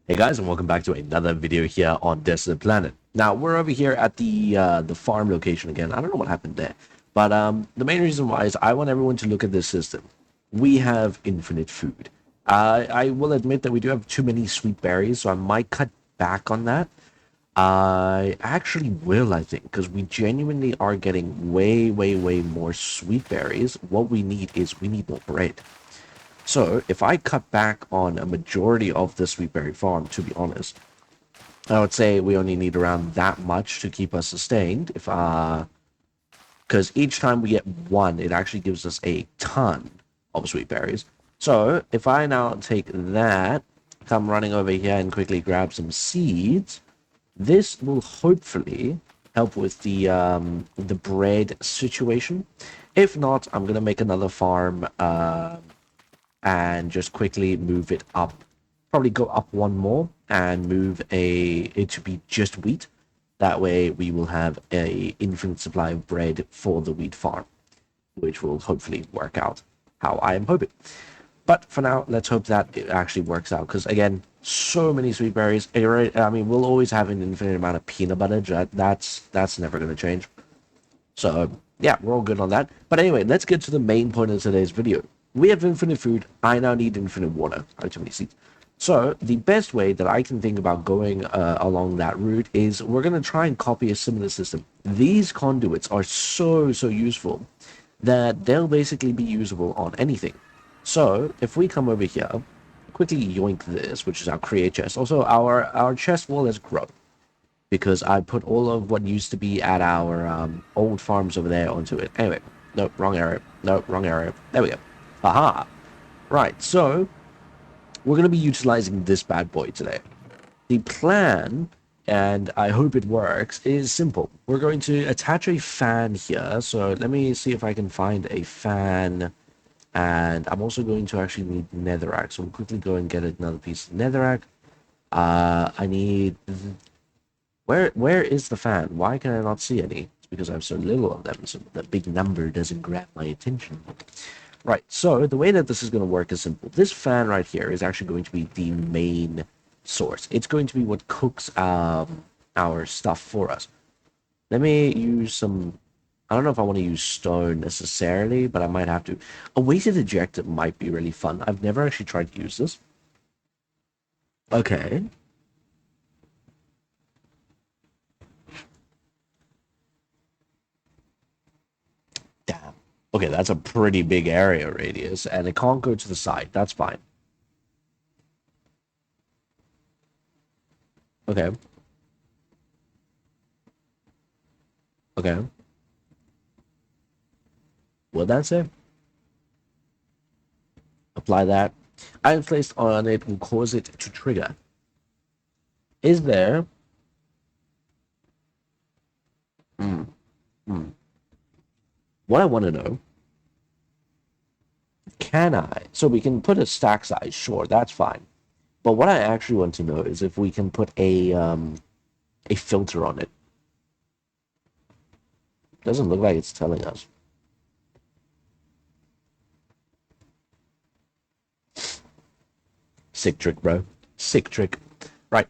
Hey guys, and welcome back to another video here on Desolate Planet. Now we're over here at the farm location again. I don't know what happened there, but the main reason why is I want everyone to look at this system. We have infinite food. I will admit that we do have too many sweet berries, so I might cut back on that. I actually will, I think, because we genuinely are getting way, way, way more sweet berries. What we need more bread. So if I cut back on a majority of the sweet berry farm, to be honest, I would say we only need around that much to keep us sustained. If because each time we get one, it actually gives us a ton of sweet berries. So if I now take that, come running over here and quickly grab some seeds, this will hopefully help with the bread situation. If not, I'm gonna make another farm and just quickly move it up. Probably go up one more and move it to be just wheat. That way we will have a infinite supply of bread for the wheat farm, which will hopefully work out how I am hoping. But for now, let's hope that it actually works out. Because again, so many sweet berries. I mean, we'll always have an infinite amount of peanut butter. That's never going to change. So yeah, we're all good on that. But anyway, let's get to the main point of today's video. We have infinite food. I now need infinite water. I have too many seeds. So the best way that I can think about going along that route is we're going to try and copy a similar system. These conduits are so useful that they'll basically be usable on anything. So if we come over here, quickly yoink this, which is our create chest. Also, our chest wall has grown because I put all of what used to be at our old farms over there onto it. Anyway, nope, wrong area. Nope, wrong area. There we go. Aha. Right, so we're going to be utilizing this bad boy today. The plan, and I hope it works, is simple. We're going to attach a fan here. So let me see if I can find a fan. And I'm also going to actually need netherrack. So we'll quickly go and get another piece of netherrack. I need where is the fan? Why can I not see any? It's because I have so little of them, so the big number doesn't grab my attention. Right, so the way that this is going to work is simple. This fan right here is actually going to be the main source. It's going to be what cooks our stuff for us. Let me use some... I don't know if I want to use stone necessarily, but I might have to. A weighted ejector might be really fun. I've never actually tried to use this. Okay. Damn. Okay, that's a pretty big area radius, and it can't go to the side. That's fine. Okay. Okay. What that say? Apply that. Iron placed on it will cause it to trigger. Is there... Hmm. Hmm. What I want to know, can I... So we can put a stack size, sure, that's fine. But what I actually want to know is if we can put a filter on it. Doesn't look like it's telling us. Sick trick, bro. Sick trick. Right.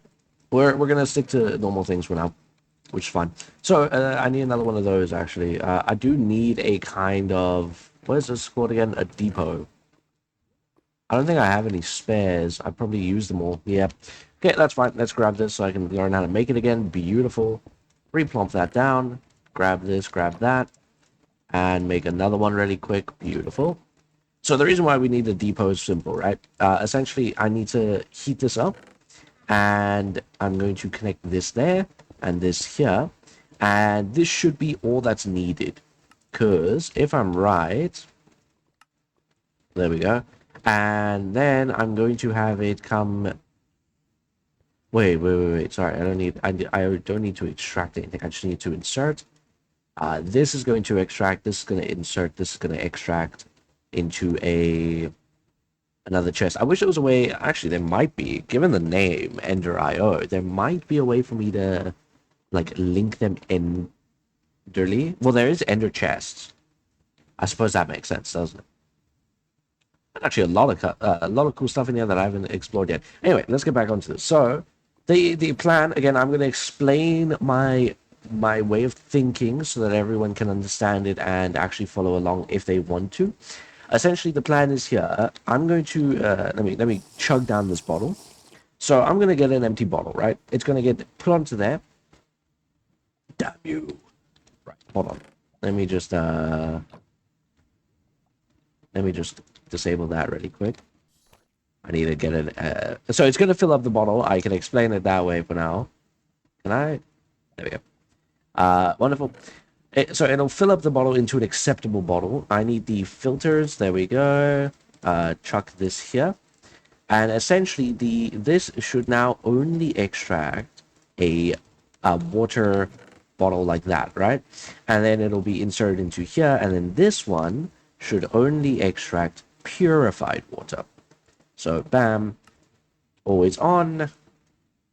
We're gonna stick to normal things for now, which is fine. So I need another one of those actually. I do need a kind of, what is this called again? A depot. I don't think I have any spares. I probably used them all. Yep. Okay, that's fine. Let's grab this so I can learn how to make it again. Beautiful. Replump that down. Grab this, grab that, and make another one really quick. Beautiful. So the reason why we need the depot is simple, right? Essentially, I need to heat this up, and I'm going to connect this there and this here, and this should be all that's needed. Because if I'm right, there we go. And then I'm going to have it come... Wait. Sorry, I don't need to extract anything. I just need to insert. This is going to extract. This is going to insert. This is going to extract into another chest. I wish there was a way... Actually, there might be. Given the name, EnderIO, there might be a way for me to, like, link them enderly. Well, there is Ender chests. I suppose that makes sense, doesn't it? Actually, a lot of cool stuff in here that I haven't explored yet. Anyway, let's get back onto this. So, the plan again. I'm going to explain my way of thinking so that everyone can understand it and actually follow along if they want to. Essentially, the plan is here. I'm going to let me chug down this bottle. So I'm going to get an empty bottle, right? It's going to get put onto there. Damn you! Right, hold on. Let me just disable that really quick. I need to get it. So it's going to fill up the bottle. I can explain it that way for now. Can I? There we go. Wonderful. So it'll fill up the bottle into an acceptable bottle. I need the filters. There we go. Chuck this here. And essentially, this should now only extract a water bottle like that, right? And then it'll be inserted into here. And then this one should only extract purified water. So, bam, always on,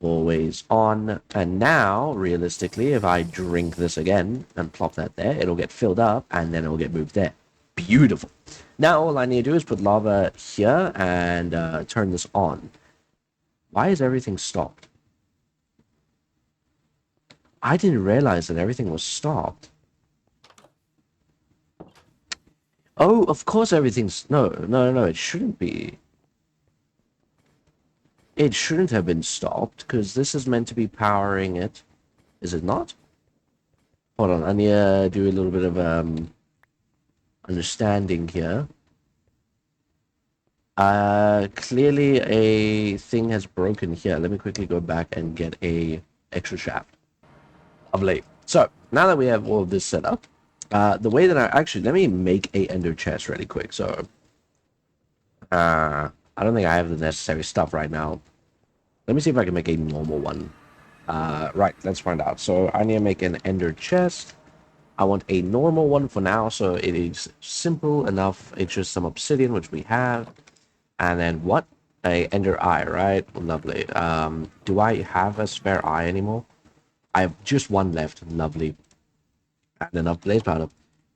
always on. And now, realistically, if I drink this again and plop that there, it'll get filled up and then it'll get moved there. Beautiful. Now, all I need to do is put lava here and turn this on. Why is everything stopped? I didn't realize that everything was stopped. Oh, of course everything's... No, it shouldn't be. It shouldn't have been stopped, because this is meant to be powering it. Is it not? Hold on, I need to do a little bit of understanding here. Clearly a thing has broken here. Let me quickly go back and get a extra shaft. Lovely. So, now that we have all of this set up, the way that actually, let me make a ender chest really quick. So, I don't think I have the necessary stuff right now. Let me see if I can make a normal one. Right, let's find out. So I need to make an ender chest. I want a normal one for now, so it is simple enough. It's just some obsidian, which we have. And then what? A ender eye, right? Lovely. Do I have a spare eye anymore? I have just one left. Lovely. And enough blaze powder.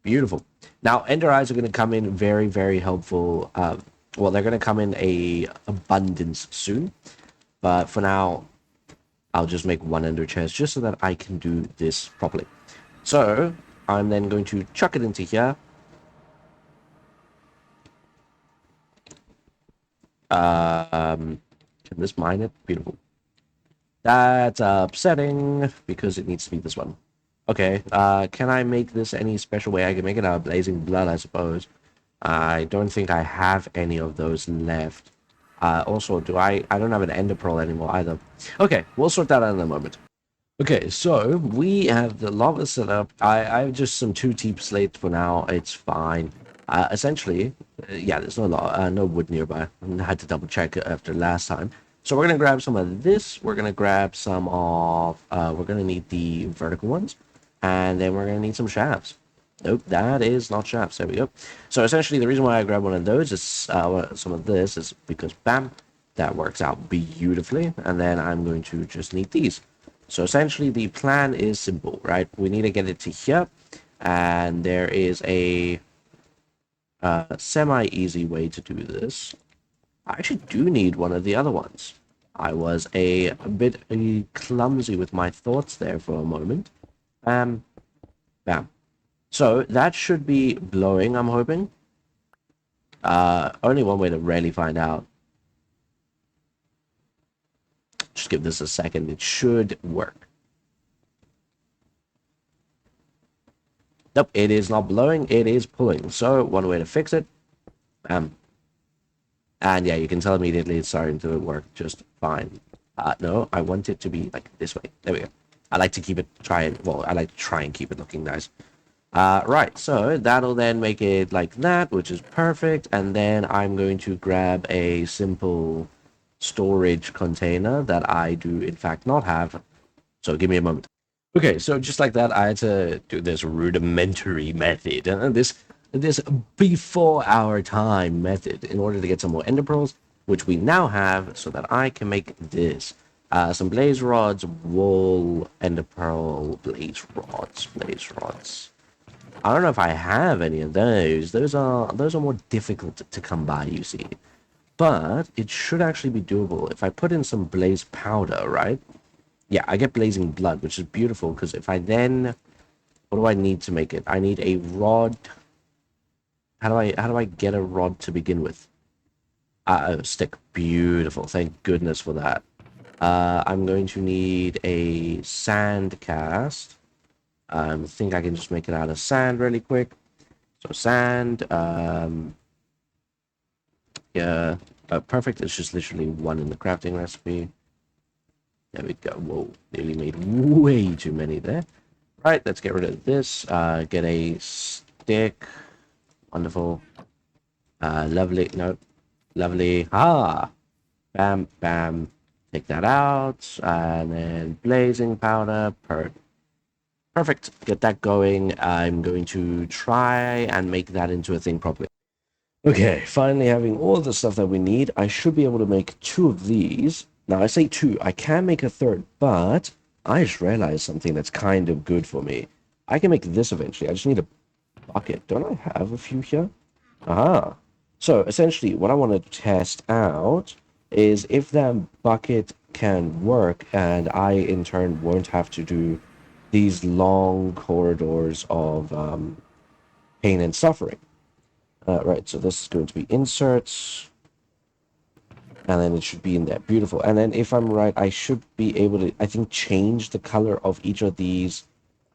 Beautiful. Now, ender eyes are going to come in very, very helpful. Well, they're going to come in a abundance soon. But for now, I'll just make one ender chest just so that I can do this properly. So, I'm then going to chuck it into here. Can this mine it? Beautiful. That's upsetting because it needs to be this one. Okay, can I make this any special way? I can make it out of blazing blood, I suppose. I don't think I have any of those left. Also, I don't have an ender pearl anymore either. Okay, we'll sort that out in a moment. Okay, so we have the lava set up. I have just some 2 deep slates for now. It's fine. Essentially, yeah, there's no wood nearby. I had to double check after last time. So we're gonna grab some of this. We're gonna grab some of. We're gonna need the vertical ones, and then we're gonna need some shafts. Nope, that is not shafts. There we go. So essentially, the reason why I grabbed one of those is some of this is because bam, that works out beautifully. And then I'm going to just need these. So essentially, the plan is simple, right? We need to get it to here, and there is a semi-easy way to do this. I actually do need one of the other ones. I was a bit clumsy with my thoughts there for a moment. Bam. So that should be blowing, I'm hoping. Only one way to really find out. Just give this a second. It should work. Nope, it is not blowing. It is pulling. So one way to fix it. And yeah, you can tell immediately it's starting to work just fine. No, I want it to be like this way. There we go. I like to keep it, I like to try and keep it looking nice. Right, so that'll then make it like that, which is perfect. And then I'm going to grab a simple storage container that I do in fact not have. So give me a moment. Okay, so just like that, I had to do this rudimentary method, and this before our time method in order to get some more ender pearls, which we now have, so that I can make this. Some blaze rods, wool, ender pearl, blaze rods. I don't know if I have any of those. Those are more difficult to come by, you see. But it should actually be doable if I put in some blaze powder, right? Yeah, I get blazing blood, which is beautiful because if I then, what do I need to make it? I need a rod. How do I get a rod to begin with? A stick. Beautiful. Thank goodness for that. I'm going to need a sand cast. I think I can just make it out of sand really quick. So sand. Yeah. Perfect. It's just literally one in the crafting recipe. There we go. Whoa, nearly made way too many there. Right, let's get rid of this. Get a stick. Wonderful. Lovely. No, lovely. Ah, bam, bam. Take that out. And then blazing powder. Perfect. Get that going. I'm going to try and make that into a thing properly. Okay, finally having all the stuff that we need, I should be able to make two of these. Now, I say two, I can make a third, but I just realized something that's kind of good for me. I can make this eventually. I just need a bucket. Don't I have a few here? Aha. So, essentially, what I want to test out is if that bucket can work and I, in turn, won't have to do these long corridors of pain and suffering. Right, so this is going to be inserts, and then it should be in there. Beautiful. And then if I'm right, I should be able to, I think, change the color of each of these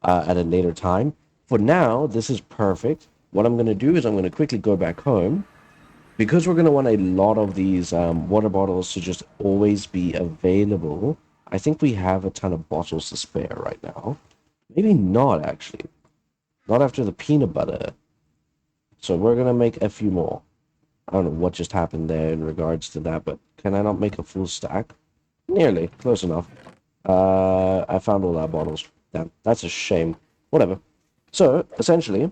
at a later time. For now, this is perfect. What I'm going to do is I'm going to quickly go back home. Because we're going to want a lot of these water bottles to just always be available, I think we have a ton of bottles to spare right now. Maybe not, actually. Not after the peanut butter. So we're going to make a few more. I don't know what just happened there in regards to that, but can I not make a full stack? Nearly. Close enough. I found all our bottles. Damn, that's a shame. Whatever. So, essentially,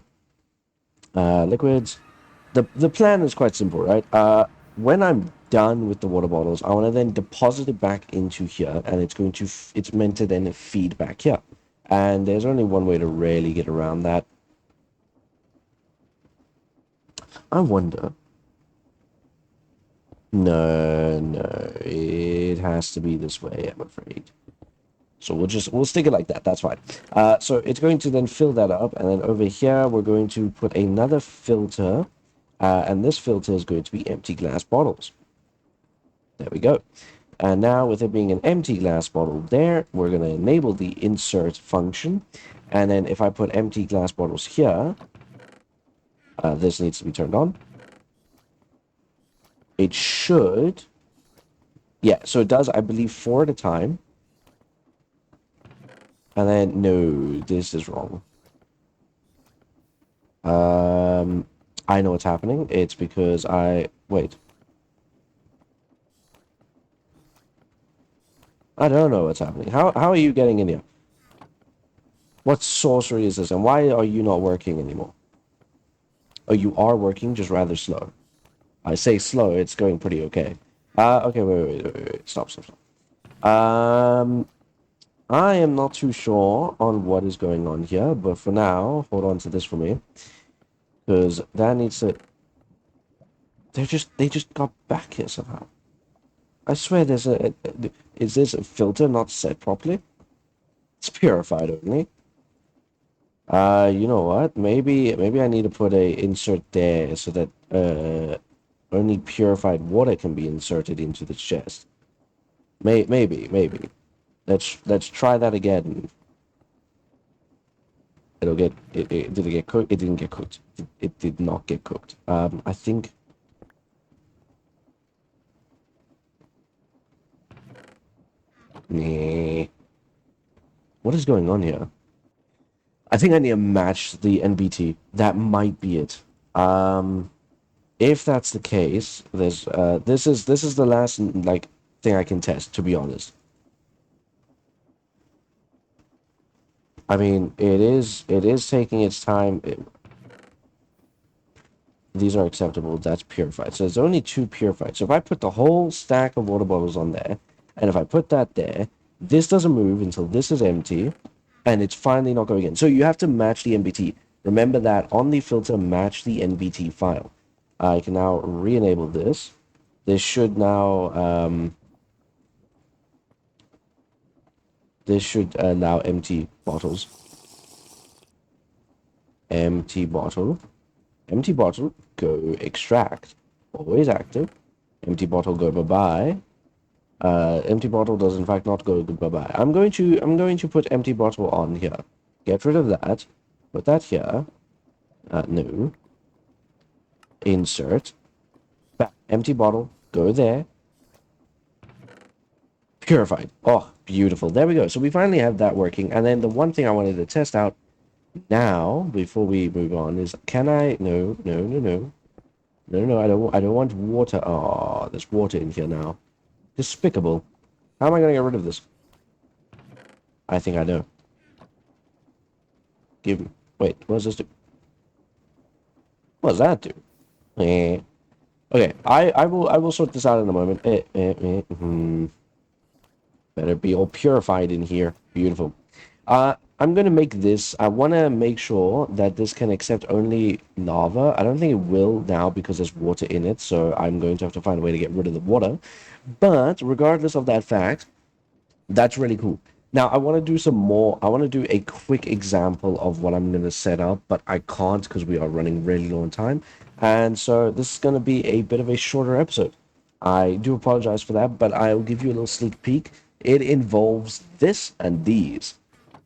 liquids. The plan is quite simple, right? When I'm done with the water bottles, I want to then deposit it back into here, and it's meant to then feed back here. And there's only one way to really get around that. I wonder. No, it has to be this way, I'm afraid. So we'll stick it like that. That's fine. So it's going to then fill that up, and then over here we're going to put another filter, and this filter is going to be empty glass bottles. There we go. And now with it being an empty glass bottle there, we're going to enable the insert function, and then if I put empty glass bottles here, this needs to be turned on. It should. Yeah, so it does, I believe, 4 at a time. And then, no, this is wrong. I know what's happening. It's because wait. I don't know what's happening. How are you getting in here? What sorcery is this? And why are you not working anymore? Oh, you are working, just rather slow. I say slow, it's going pretty okay. Okay, wait. Stop. I am not too sure on what is going on here, but for now, hold on to this for me. Because that needs to... They just got back here somehow. I swear there's is this a filter not set properly? It's purified only. You know what? Maybe I need to put a insert there so that only purified water can be inserted into the chest. Maybe. Let's try that again. Did it get cooked? It didn't get cooked. It did not get cooked. I think. Nah. What is going on here? I think I need to match the NBT. That might be it. If that's the case, there's this is the last like thing I can test, to be honest. I mean, it is taking its time. These are acceptable. That's purified. So there's only 2 purified. So if I put the whole stack of water bottles on there, and if I put that there, this doesn't move until this is empty, and it's finally not going in. So you have to match the NBT. Remember that on the filter, match the NVT file. I can now re-enable this. This should now empty bottles. Empty bottle. Empty bottle, go extract. Always active. Empty bottle, go bye-bye. Empty bottle does in fact not go bye-bye. I'm going to put empty bottle on here. Get rid of that. Put that here. No. Insert. Back. Empty bottle, go there. Purified. Oh, beautiful. There we go. So we finally have that working. And then the one thing I wanted to test out now, before we move on, is can I... No, no, no, no. No, no, I don't want water. Oh, there's water in here now. Despicable. How am I going to get rid of this? I think I know. Give me... Wait, what does this do? What does that do? Eh. Okay, I will sort this out in a moment. Better be all purified in here. Beautiful. I'm going to make this. I want to make sure that this can accept only lava. I don't think it will now because there's water in it, so I'm going to have to find a way to get rid of the water. But regardless of that fact, that's really cool. Now, I want to do some more. I want to do a quick example of what I'm going to set up, but I can't because we are running really low on time. And so this is going to be a bit of a shorter episode. I do apologize for that, but I'll give you a little sneak peek. It involves this and these.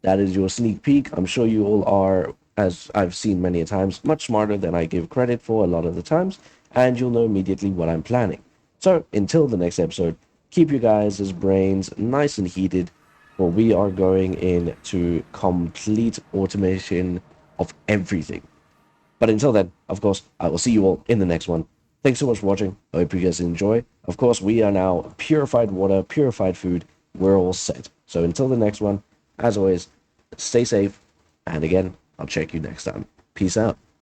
That is your sneak peek. I'm sure you all are, as I've seen many a times, much smarter than I give credit for a lot of the times, and you'll know immediately what I'm planning. So until the next episode, keep you guys' brains nice and heated, for we are going into complete automation of everything. But until then, of course, I will see you all in the next one. Thanks so much for watching. I hope you guys enjoy. Of course, we are now purified water, purified food. We're all set. So until the next one, as always, stay safe. And again, I'll check you next time. Peace out.